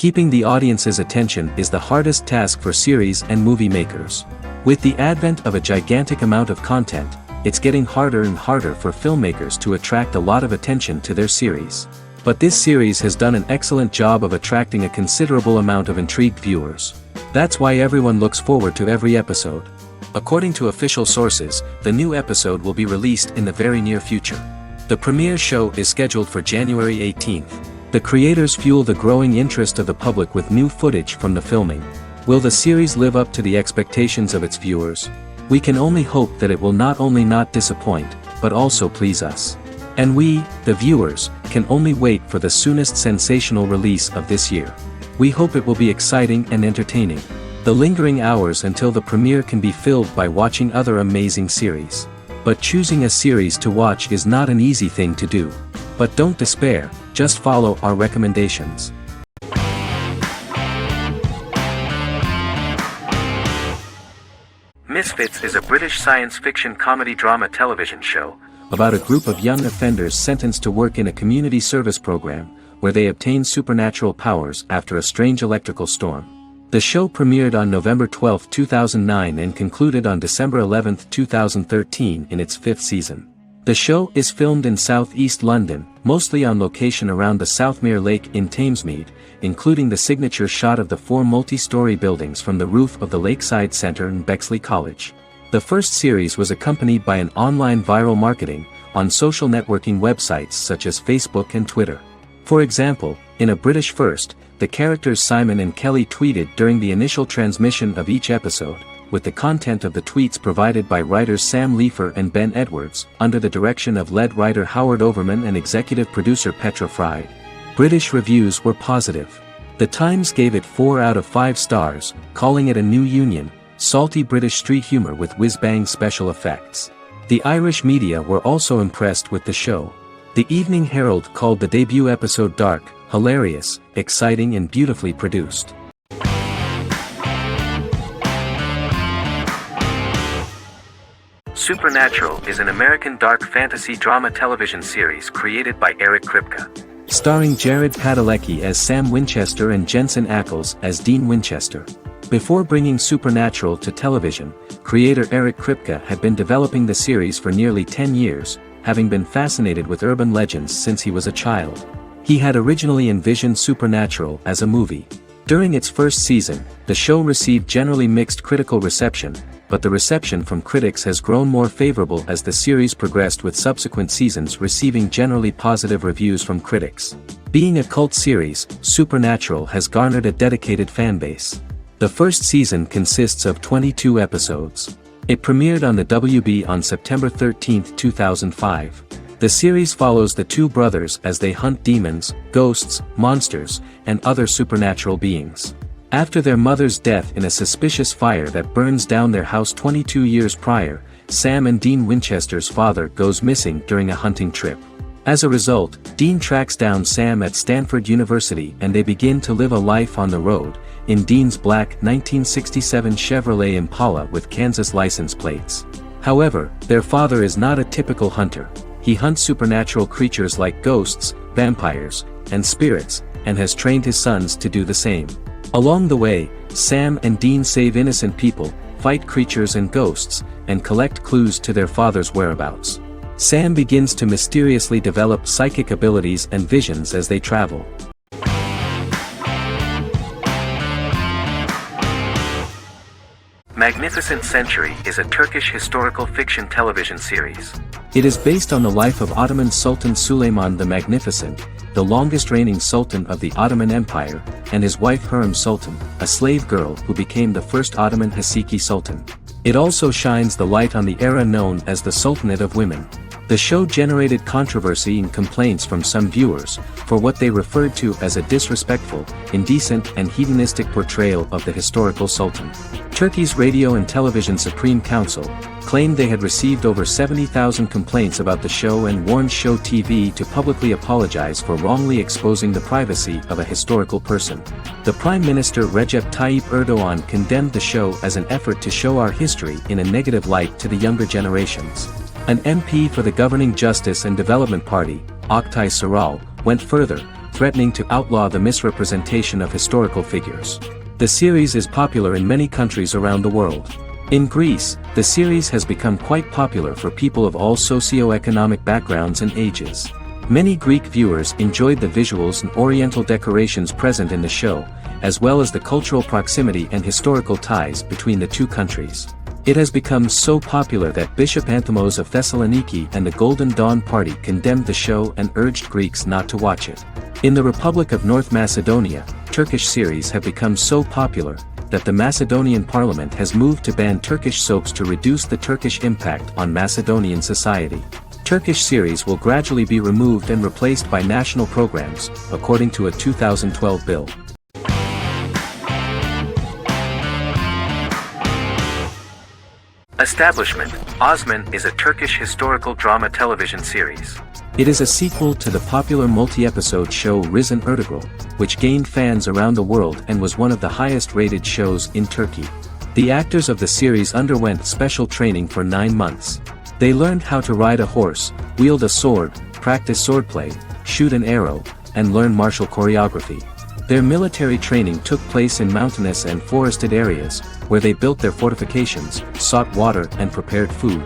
Keeping the audience's attention is the hardest task for series and movie makers. With the advent of a gigantic amount of content, it's getting harder and harder for filmmakers to attract a lot of attention to their series. But this series has done an excellent job of attracting a considerable amount of intrigued viewers. That's why everyone looks forward to every episode. According to official sources, the new episode will be released in the very near future. The premiere show is scheduled for January 18th. The creators fuel the growing interest of the public with new footage from the filming. Will the series live up to the expectations of its viewers? We can only hope that it will not only not disappoint, but also please us. And we, the viewers, can only wait for the soonest sensational release of this year. We hope it will be exciting and entertaining. The lingering hours until the premiere can be filled by watching other amazing series. But choosing a series to watch is not an easy thing to do. But don't despair, just follow our recommendations. Misfits is a British science fiction comedy drama television show about a group of young offenders sentenced to work in a community service program, where they obtain supernatural powers after a strange electrical storm. The show premiered on November 12, 2009 and concluded on December 11, 2013 in its 5th season. The show is filmed in southeast London, mostly on location around the Southmere Lake in Thamesmead, including the signature shot of the 4 multi-story buildings from the roof of the Lakeside Centre in Bexley College. The first series was accompanied by an online viral marketing on social networking websites such as Facebook and Twitter. For example, in a British first, the characters Simon and Kelly tweeted during the initial transmission of each episode, with the content of the tweets provided by writers Sam Leifer and Ben Edwards, under the direction of lead writer Howard Overman and executive producer Petra Fried. British reviews were positive. The Times gave it 4 out of 5 stars, calling it a new union, salty British street humour with whiz-bang special effects. The Irish media were also impressed with the show. The Evening Herald called the debut episode dark, hilarious, exciting and beautifully produced. Supernatural is an American dark fantasy drama television series created by Eric Kripke. Starring Jared Padalecki as Sam Winchester and Jensen Ackles as Dean Winchester. Before bringing Supernatural to television, creator Eric Kripke had been developing the series for nearly 10 years, having been fascinated with urban legends since he was a child. He had originally envisioned Supernatural as a movie. During its first season, the show received generally mixed critical reception, but the reception from critics has grown more favorable as the series progressed, with subsequent seasons receiving generally positive reviews from critics. Being a cult series, Supernatural has garnered a dedicated fanbase. The first season consists of 22 episodes. It premiered on the WB on September 13, 2005. The series follows the 2 brothers as they hunt demons, ghosts, monsters, and other supernatural beings. After their mother's death in a suspicious fire that burns down their house 22 years prior, Sam and Dean Winchester's father goes missing during a hunting trip. As a result, Dean tracks down Sam at Stanford University and they begin to live a life on the road, in Dean's black 1967 Chevrolet Impala with Kansas license plates. However, their father is not a typical hunter. He hunts supernatural creatures like ghosts, vampires, and spirits, and has trained his sons to do the same. Along the way, Sam and Dean save innocent people, fight creatures and ghosts, and collect clues to their father's whereabouts. Sam begins to mysteriously develop psychic abilities and visions as they travel. Magnificent Century is a Turkish historical fiction television series. It is based on the life of Ottoman Sultan Süleyman the Magnificent, the longest reigning sultan of the Ottoman Empire, and his wife Hürrem Sultan, a slave girl who became the first Ottoman Haseki Sultan. It also shines the light on the era known as the Sultanate of Women. The show generated controversy and complaints from some viewers, for what they referred to as a disrespectful, indecent and hedonistic portrayal of the historical sultan. Turkey's Radio and Television Supreme Council claimed they had received over 70,000 complaints about the show and warned Show TV to publicly apologize for wrongly exposing the privacy of a historical person. The Prime Minister Recep Tayyip Erdogan condemned the show as an effort to show our history in a negative light to the younger generations. An MP for the governing Justice and Development Party, Oktay Saral, went further, threatening to outlaw the misrepresentation of historical figures. The series is popular in many countries around the world. In Greece, the series has become quite popular for people of all socio-economic backgrounds and ages. Many Greek viewers enjoyed the visuals and oriental decorations present in the show, as well as the cultural proximity and historical ties between the two countries. It has become so popular that Bishop Anthemos of Thessaloniki and the Golden Dawn Party condemned the show and urged Greeks not to watch it. In the Republic of North Macedonia, Turkish series have become so popular that the Macedonian parliament has moved to ban Turkish soaps to reduce the Turkish impact on Macedonian society. Turkish series will gradually be removed and replaced by national programs, according to a 2012 bill. Establishment. Osman is a Turkish historical drama television series. It is a sequel to the popular multi-episode show Risen Ertugrul, which gained fans around the world and was one of the highest-rated shows in Turkey. The actors of the series underwent special training for 9 months. They learned how to ride a horse, wield a sword, practice swordplay, shoot an arrow, and learn martial choreography. Their military training took place in mountainous and forested areas, where they built their fortifications, sought water and prepared food.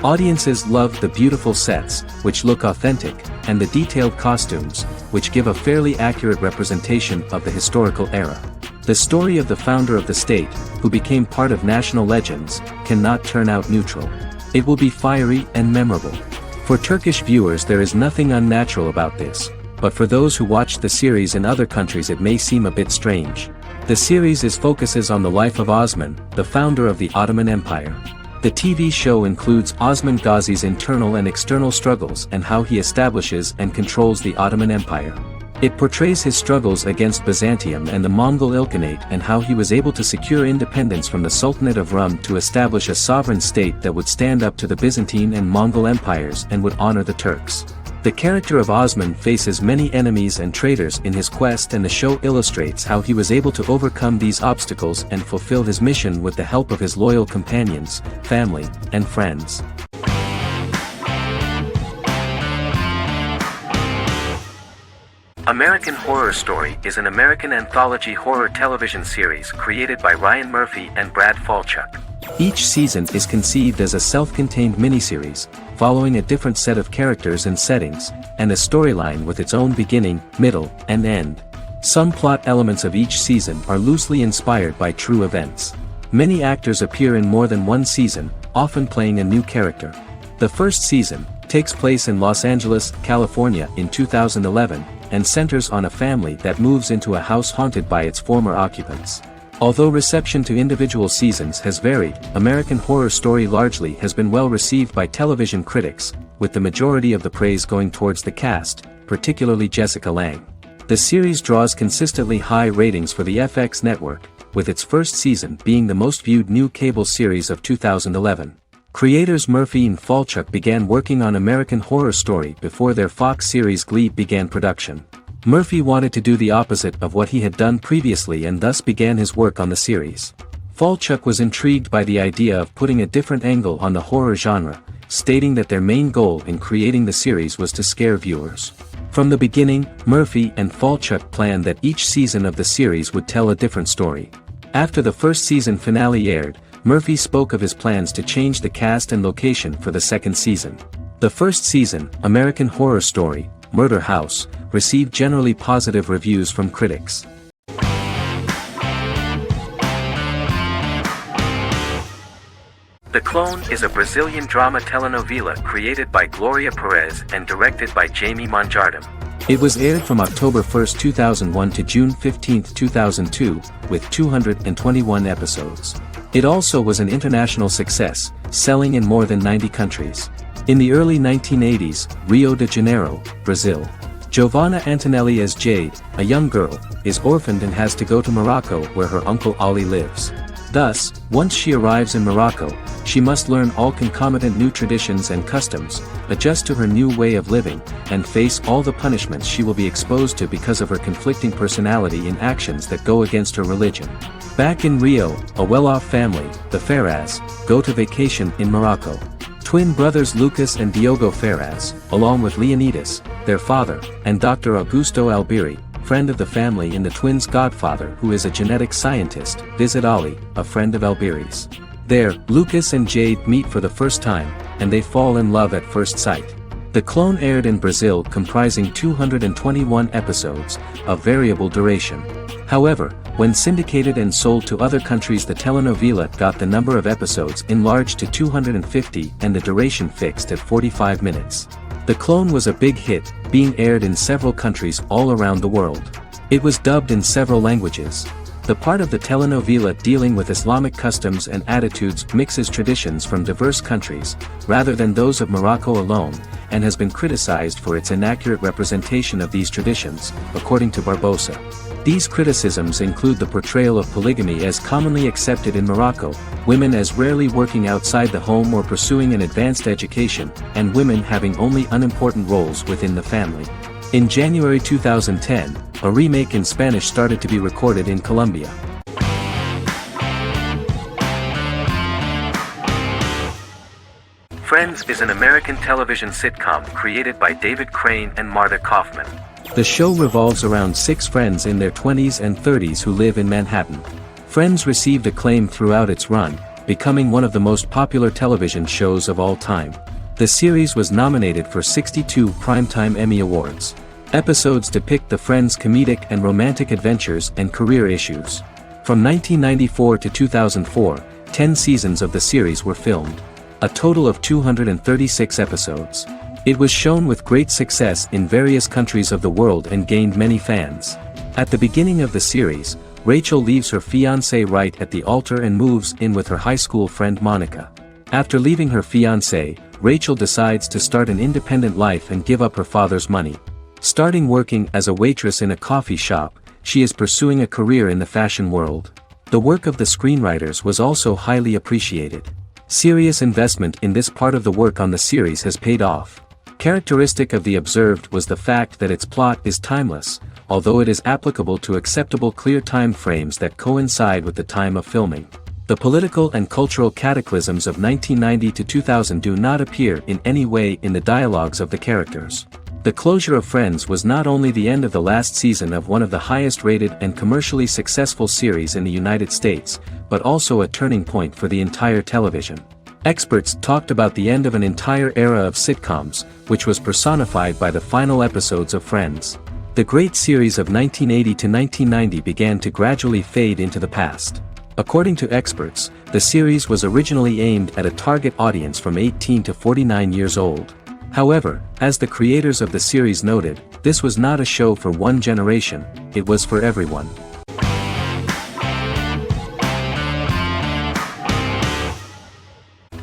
Audiences loved the beautiful sets, which look authentic, and the detailed costumes, which give a fairly accurate representation of the historical era. The story of the founder of the state, who became part of national legends, cannot turn out neutral. It will be fiery and memorable. For Turkish viewers there is nothing unnatural about this, but for those who watch the series in other countries it may seem a bit strange. The series focuses on the life of Osman, the founder of the Ottoman Empire. The TV show includes Osman Ghazi's internal and external struggles and how he establishes and controls the Ottoman Empire. It portrays his struggles against Byzantium and the Mongol Ilkhanate and how he was able to secure independence from the Sultanate of Rum to establish a sovereign state that would stand up to the Byzantine and Mongol empires and would honor the Turks. The character of Osman faces many enemies and traitors in his quest, and the show illustrates how he was able to overcome these obstacles and fulfill his mission with the help of his loyal companions, family, and friends. American Horror Story is an American anthology horror television series created by Ryan Murphy and Brad Falchuk. Each season is conceived as a self-contained miniseries, following a different set of characters and settings, and a storyline with its own beginning, middle, and end. Some plot elements of each season are loosely inspired by true events. Many actors appear in more than one season, often playing a new character. The first season takes place in Los Angeles, California in 2011, and centers on a family that moves into a house haunted by its former occupants. Although reception to individual seasons has varied, American Horror Story largely has been well received by television critics, with the majority of the praise going towards the cast, particularly Jessica Lange. The series draws consistently high ratings for the FX network, with its first season being the most viewed new cable series of 2011. Creators Murphy and Falchuk began working on American Horror Story before their Fox series Glee began production. Murphy wanted to do the opposite of what he had done previously and thus began his work on the series. Falchuk was intrigued by the idea of putting a different angle on the horror genre, stating that their main goal in creating the series was to scare viewers. From the beginning, Murphy and Falchuk planned that each season of the series would tell a different story. After the first season finale aired, Murphy spoke of his plans to change the cast and location for the second season. The first season, American Horror Story, Murder House, received generally positive reviews from critics. The Clone is a Brazilian drama telenovela created by Gloria Perez and directed by Jamie Monjardim. It was aired from October 1, 2001 to June 15, 2002, with 221 episodes. It also was an international success, selling in more than 90 countries. In the early 1980s, Rio de Janeiro, Brazil. Giovanna Antonelli as Jade, a young girl, is orphaned and has to go to Morocco where her uncle Ali lives. Thus, once she arrives in Morocco, she must learn all concomitant new traditions and customs, adjust to her new way of living, and face all the punishments she will be exposed to because of her conflicting personality in actions that go against her religion. Back in Rio, a well-off family, the Ferraz, go to vacation in Morocco. Twin brothers Lucas and Diogo Ferraz, along with Leonidas, their father, and Dr. Augusto Albiri, friend of the family and the twins' godfather who is a genetic scientist, visit Ali, a friend of Albiri's. There, Lucas and Jade meet for the first time, and they fall in love at first sight. The clone aired in Brazil comprising 221 episodes, of variable duration. However, when syndicated and sold to other countries, the telenovela got the number of episodes enlarged to 250 and the duration fixed at 45 minutes. The clone was a big hit, being aired in several countries all around the world. It was dubbed in several languages. The part of the telenovela dealing with Islamic customs and attitudes mixes traditions from diverse countries, rather than those of Morocco alone, and has been criticized for its inaccurate representation of these traditions, according to Barbosa. These criticisms include the portrayal of polygamy as commonly accepted in Morocco, women as rarely working outside the home or pursuing an advanced education, and women having only unimportant roles within the family. In January 2010, a remake in Spanish started to be recorded in Colombia. Friends is an American television sitcom created by David Crane and Martha Kaufman. The show revolves around 6 friends in their 20s and 30s who live in Manhattan. Friends received acclaim throughout its run, becoming one of the most popular television shows of all time. The series was nominated for 62 Primetime Emmy Awards. Episodes depict the friends' comedic and romantic adventures and career issues. From 1994 to 2004, 10 seasons of the series were filmed. A total of 236 episodes. It was shown with great success in various countries of the world and gained many fans. At the beginning of the series, Rachel leaves her fiancé right at the altar and moves in with her high school friend Monica. After leaving her fiancé, Rachel decides to start an independent life and give up her father's money. Starting working as a waitress in a coffee shop, she is pursuing a career in the fashion world. The work of the screenwriters was also highly appreciated. Serious investment in this part of the work on the series has paid off. Characteristic of The Observed was the fact that its plot is timeless, although it is applicable to acceptable clear time frames that coincide with the time of filming. The political and cultural cataclysms of 1990 to 2000 do not appear in any way in the dialogues of the characters. The closure of Friends was not only the end of the last season of one of the highest-rated and commercially successful series in the United States, but also a turning point for the entire television. Experts talked about the end of an entire era of sitcoms, which was personified by the final episodes of Friends. The great series of 1980 to 1990 began to gradually fade into the past. According to experts, the series was originally aimed at a target audience from 18 to 49 years old. However, as the creators of the series noted, this was not a show for one generation, it was for everyone.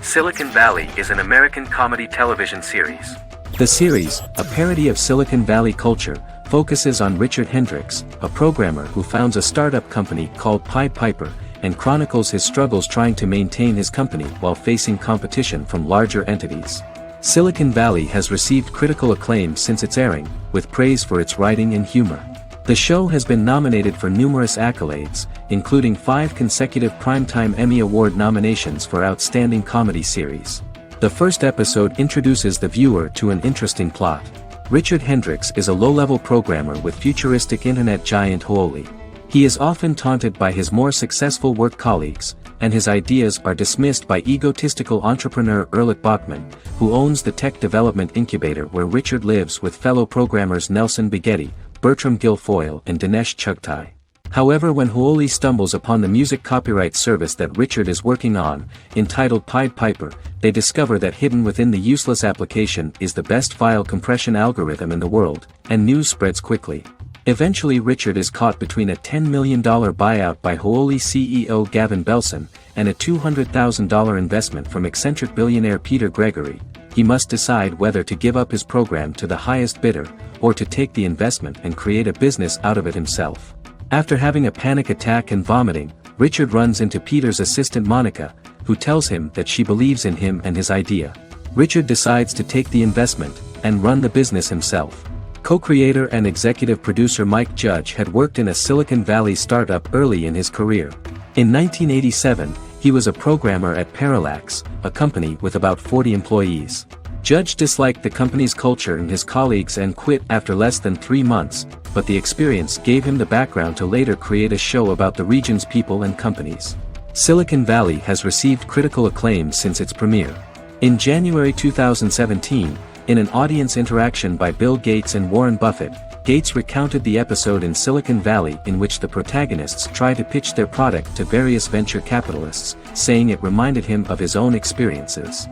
Silicon Valley is an American comedy television series. The series, a parody of Silicon Valley culture, focuses on Richard Hendricks, a programmer who founds a startup company called Pied Piper, and chronicles his struggles trying to maintain his company while facing competition from larger entities. Silicon Valley has received critical acclaim since its airing, with praise for its writing and humor. The show has been nominated for numerous accolades, including 5 consecutive Primetime Emmy Award nominations for Outstanding Comedy Series. The first episode introduces the viewer to an interesting plot. Richard Hendricks is a low-level programmer with futuristic internet giant Huawei. He is often taunted by his more successful work colleagues, and his ideas are dismissed by egotistical entrepreneur Erlich Bachman, who owns the tech development incubator where Richard lives with fellow programmers Nelson Bighetti, Bertram Guilfoyle and Dinesh Chugtai. However, when Huawei stumbles upon the music copyright service that Richard is working on, entitled Pied Piper, they discover that hidden within the useless application is the best file compression algorithm in the world, and news spreads quickly. Eventually Richard is caught between a $10 million buyout by Huawei CEO Gavin Belson, and a $200,000 investment from eccentric billionaire Peter Gregory. He must decide whether to give up his program to the highest bidder, or to take the investment and create a business out of it himself. After having a panic attack and vomiting, Richard runs into Peter's assistant Monica, who tells him that she believes in him and his idea. Richard decides to take the investment, and run the business himself. Co-creator and executive producer Mike Judge had worked in a Silicon Valley startup early in his career. In 1987, He was a programmer at Parallax, a company with about 40 employees. Judge disliked the company's culture and his colleagues and quit after less than 3 months, but the experience gave him the background to later create a show about the region's people and companies. Silicon Valley has received critical acclaim since its premiere. In January 2017, in an audience interaction by Bill Gates and Warren Buffett, Gates recounted the episode in Silicon Valley in which the protagonists try to pitch their product to various venture capitalists, saying it reminded him of his own experiences.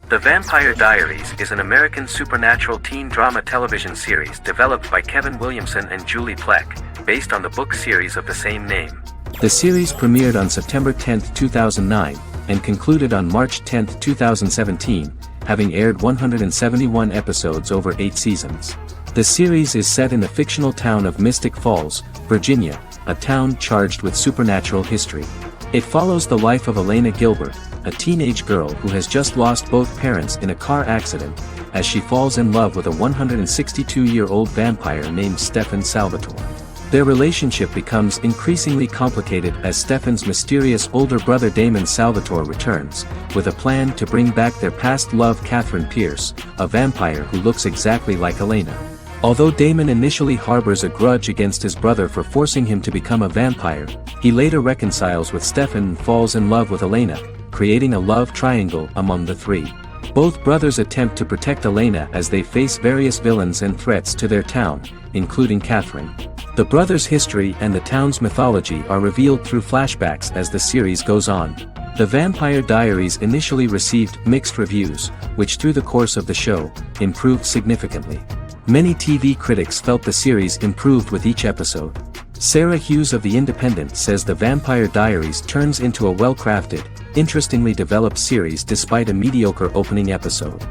The Vampire Diaries is an American supernatural teen drama television series developed by Kevin Williamson and Julie Plec, based on the book series of the same name. The series premiered on September 10, 2009, and concluded on March 10, 2017, having aired 171 episodes over 8 seasons. The series is set in the fictional town of Mystic Falls, Virginia, a town charged with supernatural history. It follows the life of Elena Gilbert, a teenage girl who has just lost both parents in a car accident, as she falls in love with a 162-year-old vampire named Stefan Salvatore. Their relationship becomes increasingly complicated as Stefan's mysterious older brother Damon Salvatore returns, with a plan to bring back their past love Catherine Pierce, a vampire who looks exactly like Elena. Although Damon initially harbors a grudge against his brother for forcing him to become a vampire, he later reconciles with Stefan and falls in love with Elena, creating a love triangle among the three. Both brothers attempt to protect Elena as they face various villains and threats to their town, including Catherine. The brothers' history and the town's mythology are revealed through flashbacks as the series goes on. The Vampire Diaries initially received mixed reviews, which through the course of the show, improved significantly. Many TV critics felt the series improved with each episode. Sarah Hughes of The Independent says The Vampire Diaries turns into a well-crafted, interestingly developed series despite a mediocre opening episode.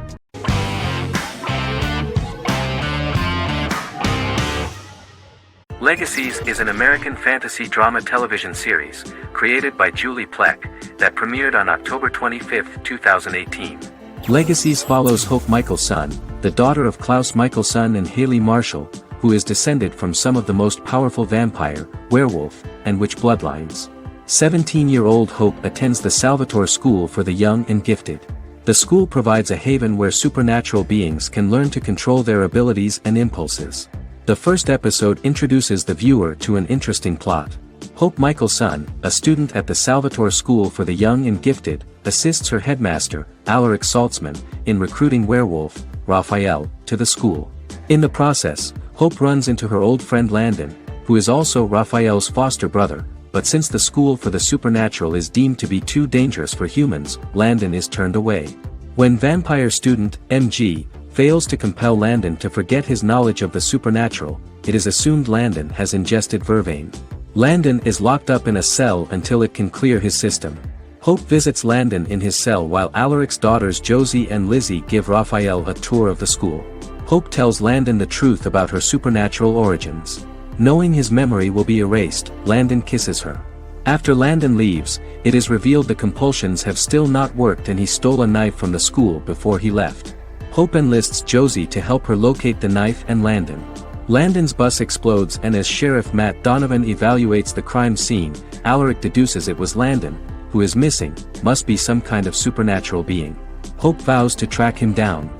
Legacies is an American fantasy drama television series, created by Julie Plec, that premiered on October 25, 2018. Legacies follows Hope Michelson, the daughter of Klaus Michelson and Haley Marshall, who is descended from some of the most powerful vampire, werewolf, and witch bloodlines. 17-year-old Hope attends the Salvatore School for the Young and Gifted. The school provides a haven where supernatural beings can learn to control their abilities and impulses. The first episode introduces the viewer to an interesting plot. Hope Michelson, a student at the Salvatore School for the Young and Gifted, assists her headmaster, Alaric Saltzman, in recruiting werewolf, Raphael, to the school. In the process, Hope runs into her old friend Landon, who is also Raphael's foster brother, but since the school for the supernatural is deemed to be too dangerous for humans, Landon is turned away. When vampire student, MG, fails to compel Landon to forget his knowledge of the supernatural, it is assumed Landon has ingested vervain. Landon is locked up in a cell until it can clear his system. Hope visits Landon in his cell while Alaric's daughters Josie and Lizzie give Raphael a tour of the school. Hope tells Landon the truth about her supernatural origins. Knowing his memory will be erased, Landon kisses her. After Landon leaves, it is revealed the compulsions have still not worked and he stole a knife from the school before he left. Hope enlists Josie to help her locate the knife and Landon. Landon's bus explodes and as Sheriff Matt Donovan evaluates the crime scene, Alaric deduces it was Landon, who is missing, must be some kind of supernatural being. Hope vows to track him down.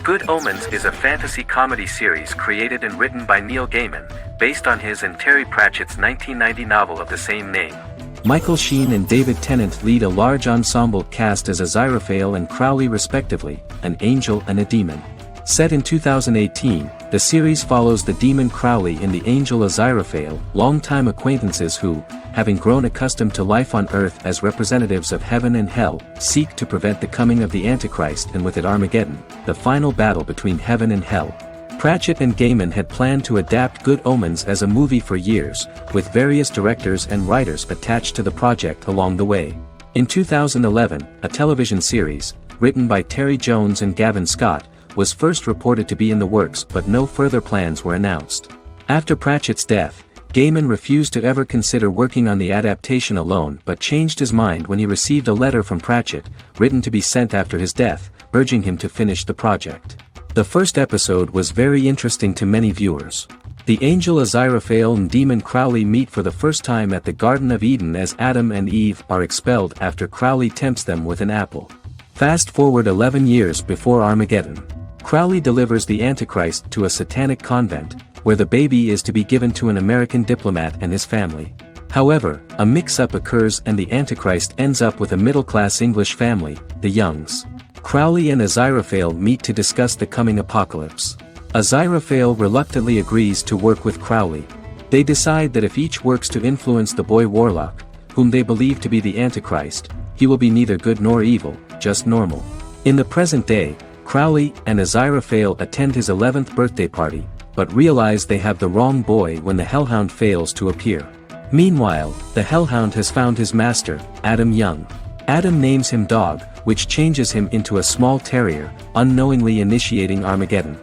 Good Omens is a fantasy comedy series created and written by Neil Gaiman, based on his and Terry Pratchett's 1990 novel of the same name. Michael Sheen and David Tennant lead a large ensemble cast as Aziraphale and Crowley respectively, an angel and a demon. Set in 2018, the series follows the demon Crowley and the angel Aziraphale, longtime acquaintances who, having grown accustomed to life on Earth as representatives of heaven and hell, seek to prevent the coming of the Antichrist and with it Armageddon, the final battle between heaven and hell. Pratchett and Gaiman had planned to adapt Good Omens as a movie for years, with various directors and writers attached to the project along the way. In 2011, a television series, written by Terry Jones and Gavin Scott, was first reported to be in the works but no further plans were announced. After Pratchett's death, Gaiman refused to ever consider working on the adaptation alone but changed his mind when he received a letter from Pratchett, written to be sent after his death, urging him to finish the project. The first episode was very interesting to many viewers. The angel Aziraphale and demon Crowley meet for the first time at the Garden of Eden as Adam and Eve are expelled after Crowley tempts them with an apple. Fast forward 11 years before Armageddon. Crowley delivers the Antichrist to a satanic convent, where the baby is to be given to an American diplomat and his family. However, a mix-up occurs and the Antichrist ends up with a middle-class English family, the Youngs. Crowley and Aziraphale meet to discuss the coming apocalypse. Aziraphale reluctantly agrees to work with Crowley. They decide that if each works to influence the boy warlock, whom they believe to be the Antichrist, he will be neither good nor evil, just normal. In the present day, Crowley and Aziraphale attend his 11th birthday party, but realize they have the wrong boy when the Hellhound fails to appear. Meanwhile, the Hellhound has found his master, Adam Young. Adam names him Dog, which changes him into a small terrier, unknowingly initiating Armageddon.